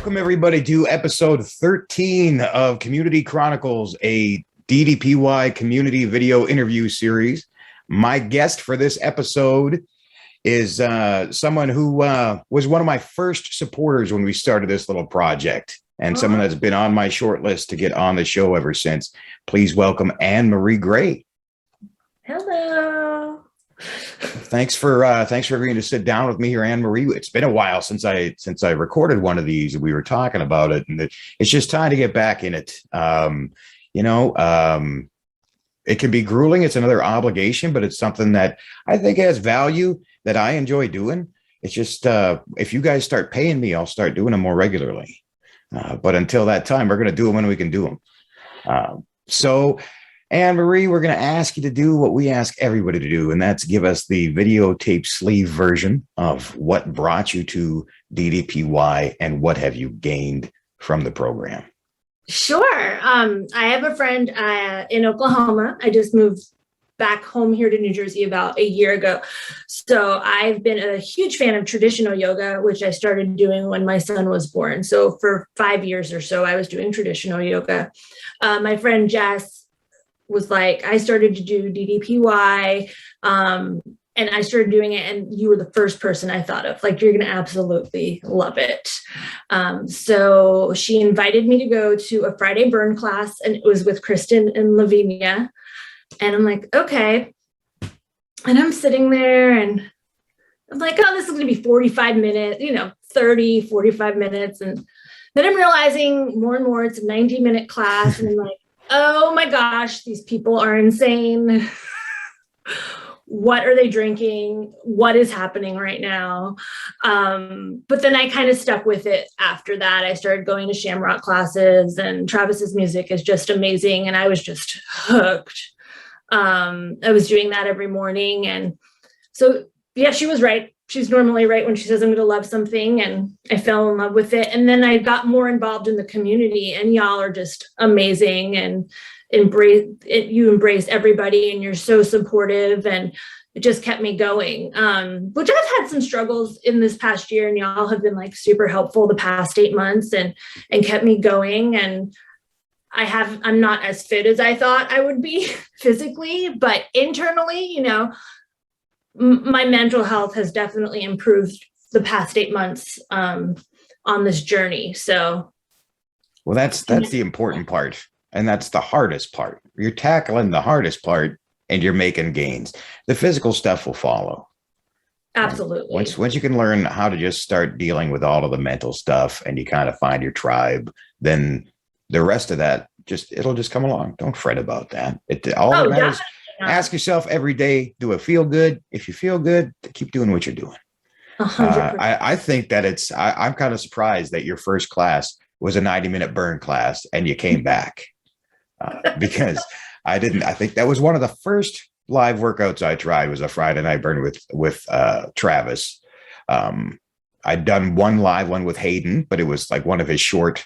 Welcome, everybody, to episode 13 of Community Chronicles, a DDPY Community video interview series. My guest for this episode is someone who was one of my first supporters when we started this little project, and someone that's been on my short list to get on the show ever since. Please welcome Anne-Marie Gray. Hello. Thanks for agreeing to sit down with me here, Anne-Marie. It's been a while since I recorded one of these. We were talking about it, and it's just time to get back in it. It can be grueling. It's another obligation, but it's something that I think has value that I enjoy doing. It's just if you guys start paying me, I'll start doing them more regularly. But until that time, we're going to do them when we can do them. So Anne-Marie, we're going to ask you to do what we ask everybody to do, and that's give us the videotape sleeve version of what brought you to DDPY and what have you gained from the program. Sure. I have a friend in Oklahoma. I just moved back home here to New Jersey about a year ago. So I've been a huge fan of traditional yoga, which I started doing when my son was born. So for 5 years or so, I was doing traditional yoga. My friend Jess was like, I started to do DDPY, and I started doing it, and you were the first person I thought of, like, you're going to absolutely love it. So she invited me to go to a Friday burn class, and it was with Kristen and Lavinia. And I'm like, okay. And I'm sitting there and I'm like, oh, this is going to be 45 minutes, 30, 45 minutes. And then I'm realizing more and more it's a 90-minute class. And I'm like, oh my gosh, these people are insane. What are they drinking? What is happening right now? But then I kind of stuck with it after that. I started going to Shamrock classes, and Travis's music is just amazing. And I was just hooked. I was doing that every morning. And so, yeah, she was right. She's normally right when she says I'm going to love something, and I fell in love with it. And then I got more involved in the community, and y'all are just amazing, and you embrace everybody, and you're so supportive, and it just kept me going. Which I've had some struggles in this past year, and y'all have been like super helpful the past 8 months and kept me going. And I'm not as fit as I thought I would be physically, but internally, my mental health has definitely improved the past 8 months on this journey. So, well, that's the important part, and that's the hardest part. You're tackling the hardest part, and you're making gains. The physical stuff will follow. Absolutely. Once you can learn how to just start dealing with all of the mental stuff, and you kind of find your tribe, then the rest of that it'll just come along. Don't fret about that. That matters. Ask yourself every day, do I feel good? If you feel good, keep doing what you're doing. 100%. I think that I'm kind of surprised that your first class was a 90-minute burn class and you came back because I think that was one of the first live workouts I tried was a Friday night burn with Travis. I'd done one live one with Hayden, but it was like one of his short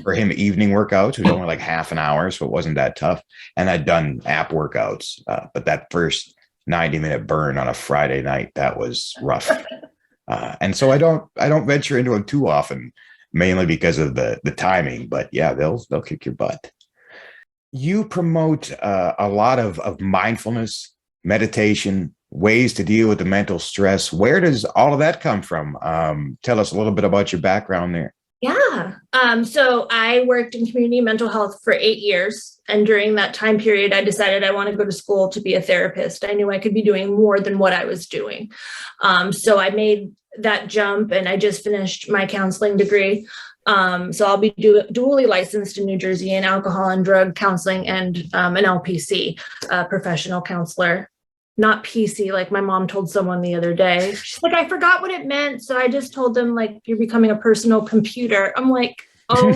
for him evening workouts. It was only like half an hour, so it wasn't that tough. And I'd done app workouts, but that first 90-minute burn on a Friday night, that was rough. And so I don't venture into them too often, mainly because of the timing. But yeah, they'll kick your butt. You promote a lot of mindfulness, meditation, ways to deal with the mental stress. Where does all of that come from? Tell us a little bit about your background there. Yeah. So I worked in community mental health for 8 years. And during that time period, I decided I want to go to school to be a therapist. I knew I could be doing more than what I was doing. So I made that jump, and I just finished my counseling degree. So I'll be dually licensed in New Jersey in alcohol and drug counseling and an LPC, professional counselor. Not PC, like my mom told someone the other day. She's like, I forgot what it meant. So I just told them, like, you're becoming a personal computer. I'm like, oh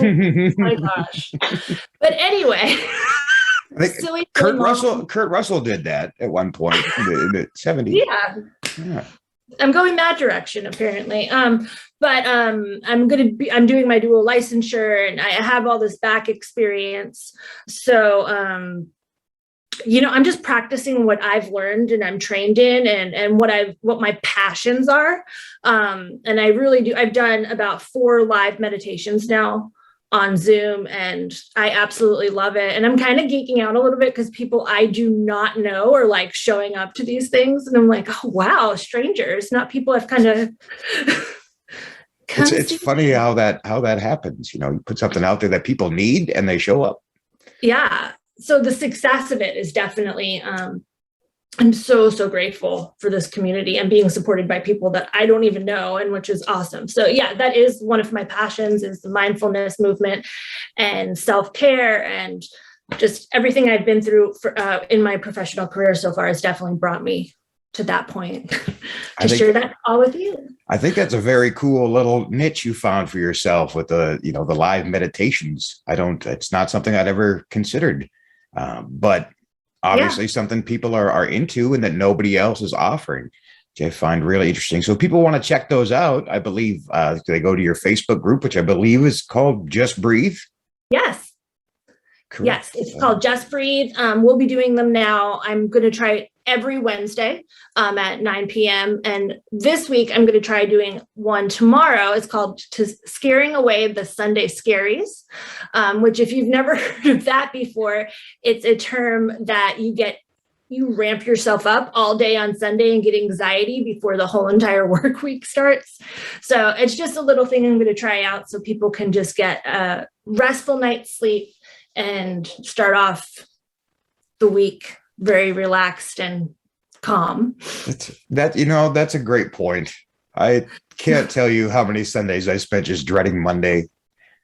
my gosh. But anyway, silly Kurt Russell did that at one point in the 70s. Yeah. I'm going that direction, apparently. But I'm doing my dual licensure, and I have all this back experience. So I'm just practicing what I've learned and I'm trained in, and what my passions are. And I really do. I've done about 4 live meditations now on Zoom, and I absolutely love it. And I'm kind of geeking out a little bit because people I do not know are like showing up to these things. And I'm like, oh, wow, strangers, not people I've kind of. It's funny how that happens. You put something out there that people need and they show up. Yeah. So the success of it is definitely, I'm so, so grateful for this community and being supported by people that I don't even know, and which is awesome. So yeah, that is one of my passions, is the mindfulness movement and self-care, and just everything I've been through in my professional career so far has definitely brought me to that point to share that all with you. I think that's a very cool little niche you found for yourself with the live meditations. It's not something I'd ever considered, but obviously something people are into and that nobody else is offering, which I find really interesting. So if people want to check those out, I believe they go to your Facebook group, which I believe is called Just Breathe. Yes. Correct. Yes, it's called Just Breathe. We'll be doing them now. I'm going to try it every Wednesday at 9 p.m. And this week, I'm going to try doing one tomorrow. It's called Scaring Away the Sunday Scaries, which, if you've never heard of that before, it's a term that you ramp yourself up all day on Sunday and get anxiety before the whole entire work week starts. So it's just a little thing I'm going to try out so people can just get a restful night's sleep and start off the week very relaxed and calm. That's a great point. I can't tell you how many Sundays I spent just dreading Monday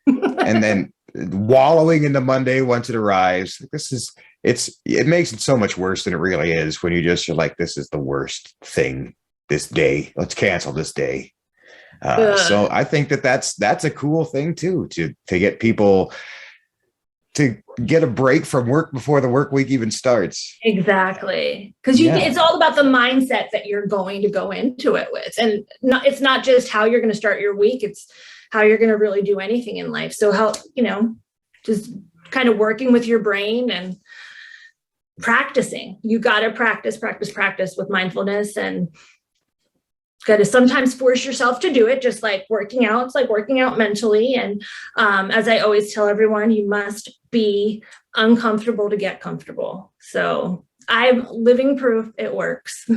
and then wallowing into Monday once it arrives. It makes it so much worse than it really is when you're like, this is the worst thing this day. Let's cancel this day. So I think that's a cool thing too, to get people to get a break from work before the work week even starts. Exactly. Because it's all about the mindset that you're going to go into it with. And it's not just how you're going to start your week, it's how you're going to really do anything in life. So how, just kind of working with your brain and practicing. You got to practice with mindfulness, and got to sometimes force yourself to do it, just like working out. It's like working out mentally. And as I always tell everyone, you must be uncomfortable to get comfortable. So I'm living proof it works.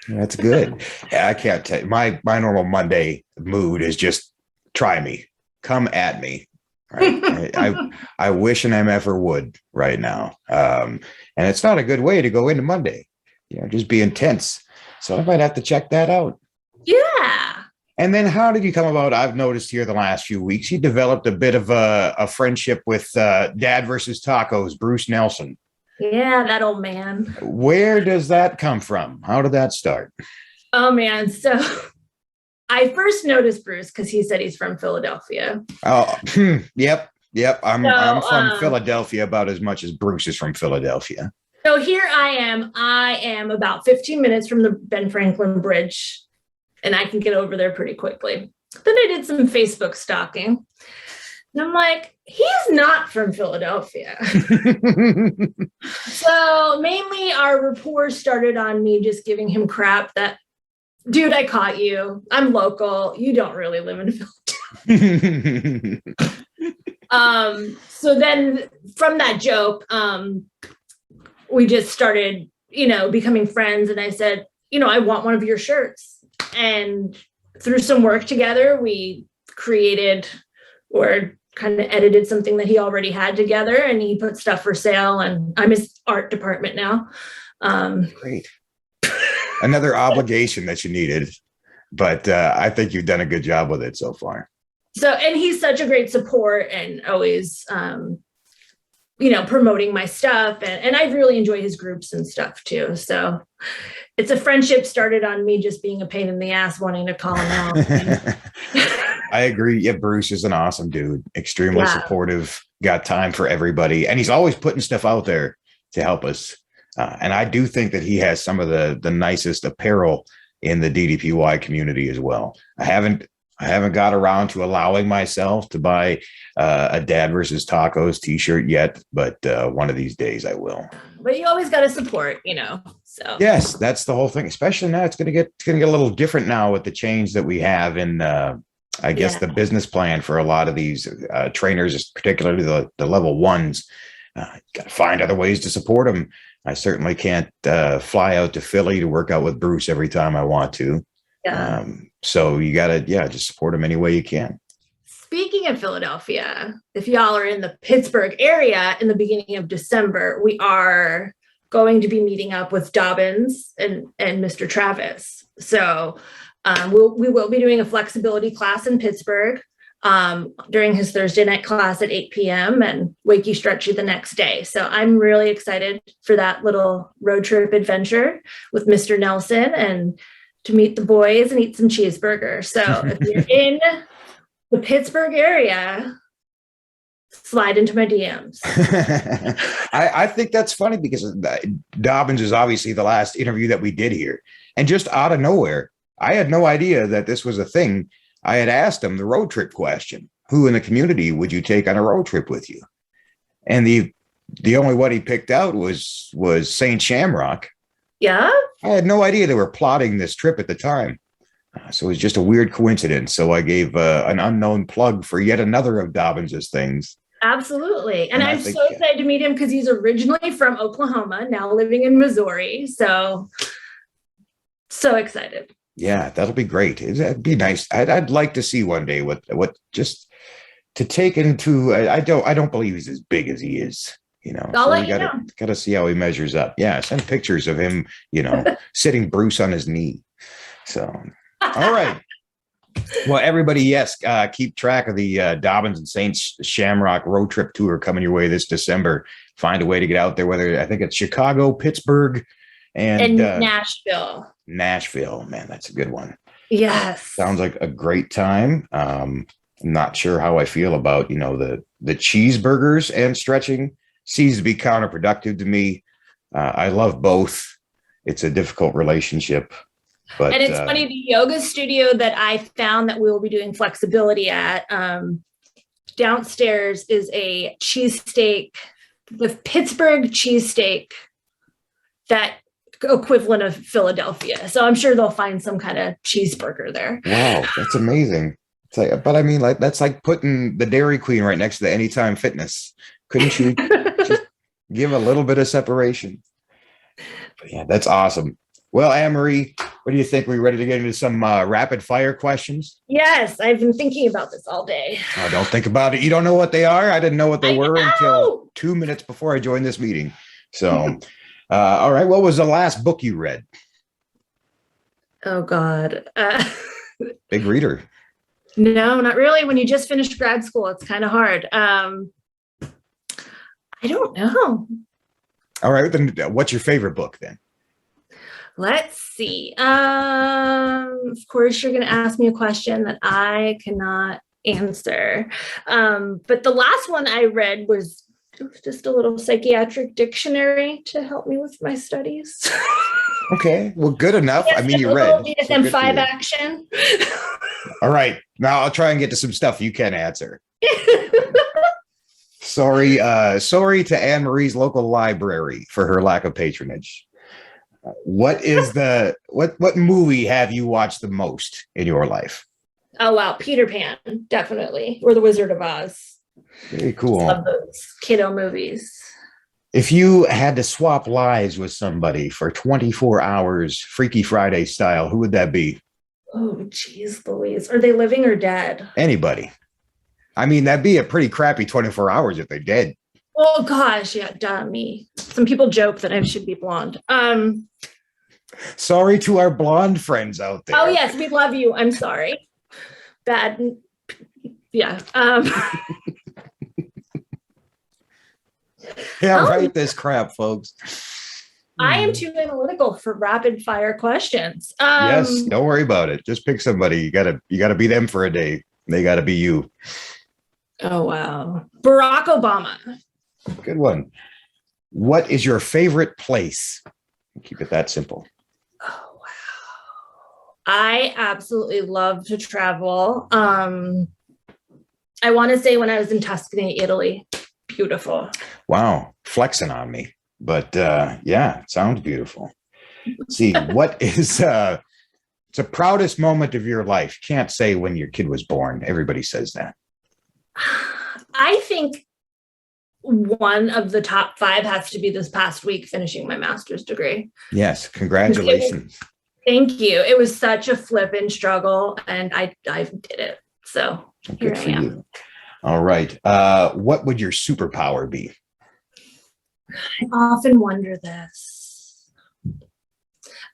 That's good. I can't tell you. My normal Monday mood is just try me, come at me. Right? I wish an MFer would right now. And it's not a good way to go into Monday. Just be intense. So I might have to check that out. Yeah. And then how did you come about? I've noticed here the last few weeks, you developed a bit of a friendship with Dad versus Tacos, Bruce Nelson. Yeah, that old man. Where does that come from? How did that start? Oh, man. So I first noticed Bruce because he said he's from Philadelphia. Oh, yep. I'm from Philadelphia about as much as Bruce is from Philadelphia. So here I am about 15 minutes from the Ben Franklin Bridge, and I can get over there pretty quickly. Then I did some Facebook stalking, and I'm like, he's not from Philadelphia. So mainly our rapport started on me just giving him crap that, dude, I caught you. I'm local. You don't really live in Philadelphia. So then from that joke, we just started, becoming friends. And I said, I want one of your shirts. And through some work together, we created or kind of edited something that he already had together, and he put stuff for sale, and I'm his art department now. Great. Another obligation that you needed, but I think you've done a good job with it so far. So, and he's such a great support and always, promoting my stuff. And I really enjoy his groups and stuff too. So it's a friendship started on me just being a pain in the ass, wanting to call him out. I agree. Yeah, Bruce is an awesome dude, extremely supportive, got time for everybody. And he's always putting stuff out there to help us. And I do think that he has some of the nicest apparel in the DDPY community as well. I haven't I haven't got around to allowing myself to buy a Dad versus Tacos t-shirt yet, but one of these days I will. But you always got to support, so. Yes, that's the whole thing. Especially now, it's going to get a little different now with the change that we have in, I guess, the business plan for a lot of these trainers, particularly the level ones. Got to find other ways to support them. I certainly can't fly out to Philly to work out with Bruce every time I want to. Yeah. So you got to, just support them any way you can. Speaking of Philadelphia, if y'all are in the Pittsburgh area in the beginning of December, we are going to be meeting up with Dobbins and Mr. Travis. So we will be doing a flexibility class in Pittsburgh during his Thursday night class at 8 p.m. and Wakey Stretchy the next day. So I'm really excited for that little road trip adventure with Mr. Nelson and to meet the boys and eat some cheeseburgers. So if you're in the Pittsburgh area, slide into my DMs. I think that's funny because Dobbins is obviously the last interview that we did here. And just out of nowhere, I had no idea that this was a thing. I had asked him the road trip question. Who in the community would you take on a road trip with you? And the only one he picked out was St. Shamrock. Yeah. I had no idea they were plotting this trip at the time. So it was just a weird coincidence. So I gave an unknown plug for yet another of Dobbins's things. Absolutely. And I'm so excited to meet him because he's originally from Oklahoma, now living in Missouri. So excited. Yeah, that'll be great. It'd be nice. I'd like to see one day what just to take into. I don't believe he's as big as he is. I'll let you know. Got to see how he measures up. Yeah, send pictures of him. Sitting Bruce on his knee. So, all right. Well, everybody, yes, keep track of the Dobbins and St. Shamrock road trip tour coming your way this December. Find a way to get out there. Whether I think it's Chicago, Pittsburgh, and Nashville. Nashville, man, that's a good one. Yes, sounds like a great time. I'm not sure how I feel about the cheeseburgers and stretching. Seems to be counterproductive to me. I love both. It's a difficult relationship. But, and it's funny, the yoga studio that I found that we will be doing flexibility at downstairs is a cheesesteak with Pittsburgh cheesesteak, that equivalent of Philadelphia. So I'm sure they'll find some kind of cheeseburger there. Wow, that's amazing. But I mean, that's like putting the Dairy Queen right next to the Anytime Fitness. Couldn't you just give a little bit of separation? But yeah, that's awesome. Well, Anne-Marie, what do you think? We ready to get into some rapid fire questions? Yes, I've been thinking about this all day. Oh, don't think about it. You don't know what they are? I didn't know what they were until 2 minutes before I joined this meeting. So, all right. What was the last book you read? Oh, God. Big reader. No, not really. When you just finished grad school, it's kind of hard. I don't know. All right. Then what's your favorite book then? Let's see. Of course, you're going to ask me a question that I cannot answer. But the last one I read was just a little psychiatric dictionary to help me with my studies. Okay. Well, good enough. Yes, I mean, you read. DSM-5 action. All right. Now I'll try and get to some stuff you can answer. Sorry to Anne-Marie's local library for her lack of patronage. What is what movie have you watched the most in your life? Oh, wow. Peter Pan, definitely. Or The Wizard of Oz. Very cool. Love those kiddo movies. If you had to swap lives with somebody for 24 hours, Freaky Friday style, who would that be? Oh, geez, Louise. Are they living or dead? Anybody. I mean, that'd be a pretty crappy 24 hours if they're dead. Oh, gosh. Yeah, duh, me. Some people joke that I should be blonde. Sorry to our blonde friends out there. Oh, yes, we love you. I'm sorry. Bad. Yeah. Yeah, write this crap, folks. I am too analytical for rapid fire questions. Yes, don't worry about it. Just pick somebody. You gotta be them for a day. They gotta be you. Oh, wow. Barack Obama. Good one. What is your favorite place? Keep it that simple. Oh, I absolutely love to travel. I want to say when I was in Tuscany, Italy, beautiful. Wow, flexing on me. But yeah, it sounds beautiful. Let's see, what is it's the proudest moment of your life? Can't say when your kid was born. Everybody says that. I think one of the top 5 has to be this past week finishing my master's degree. Yes, congratulations. Thank you. It was such a flippin' struggle, and I did it. So Good for you. All right. What would your superpower be? I often wonder this.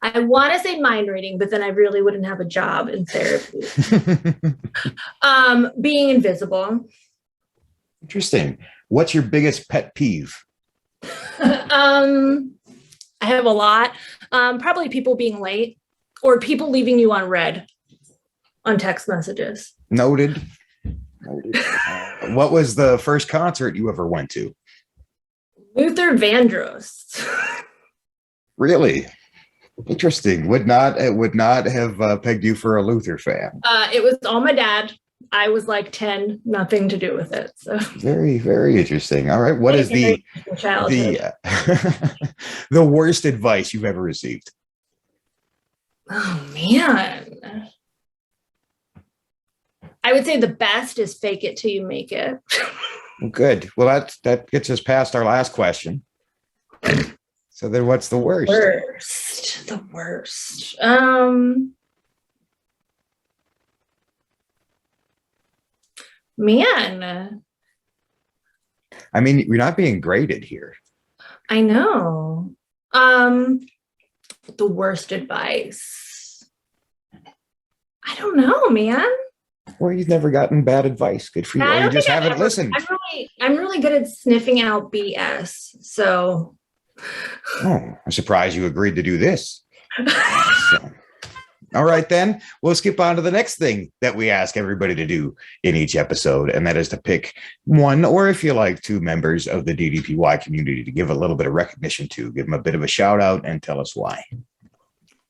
I want to say mind reading, but then I really wouldn't have a job in therapy. Being invisible. Interesting. What's your biggest pet peeve? I have a lot. Probably people being late or people leaving you on read on text messages. Noted. What was the first concert you ever went to? Luther Vandross. Really? Interesting. Would not have pegged you for a Luther fan. It was all my dad. I was like 10, nothing to do with it. So very, very interesting. All right. What is the the worst advice you've ever received? Oh man. I would say the best is fake it till you make it. Good. Well, that gets us past our last question. So then what's the worst? The worst. Man. I mean, you're not being graded here. I know. The worst advice. I don't know, man. Well, you've never gotten bad advice. Good for you. Or you just haven't listened. I'm really good at sniffing out BS. So. Oh, I'm surprised you agreed to do this. So, all right, then we'll skip on to the next thing that we ask everybody to do in each episode, and that is to pick one, or if you like, 2 members of the DDPY community to give a little bit of recognition to, give them a bit of a shout out and tell us why.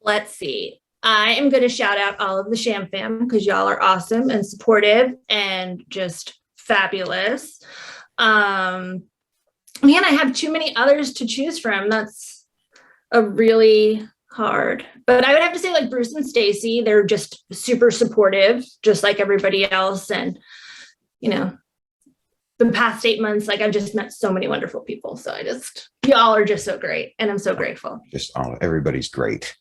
Let's see. I am going to shout out all of the Sham fam because y'all are awesome and supportive and just fabulous. Man, I have too many others to choose from. That's a really hard, but I would have to say like Bruce and Stacy. They're just super supportive, just like everybody else. And, you know, the past 8 months, like I've just met so many wonderful people. So y'all are just so great. And I'm so grateful. Just everybody's great.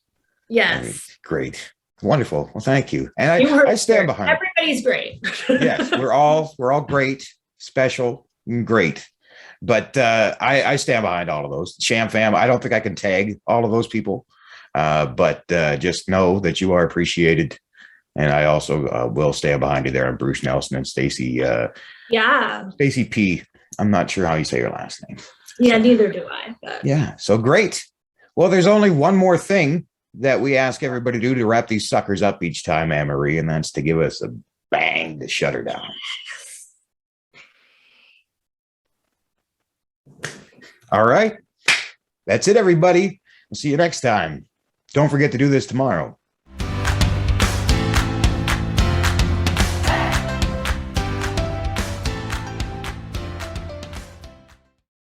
Yes. Great. Wonderful. Well, thank you. And I stand behind. Everybody's great. Yes, we're all great, special, and great. But I stand behind all of those. Sham fam, I don't think I can tag all of those people. But just know that you are appreciated. And I also will stand behind you there on Bruce Nelson and Stacy. Stacy P. I'm not sure how you say your last name. Yeah, so, neither do I. But. Yeah, so great. Well, there's only one more thing that we ask everybody to do to wrap these suckers up each time, Anne-Marie, and that's to give us a bang to shut her down. All right. That's it, everybody. We'll see you next time. Don't forget to do this tomorrow.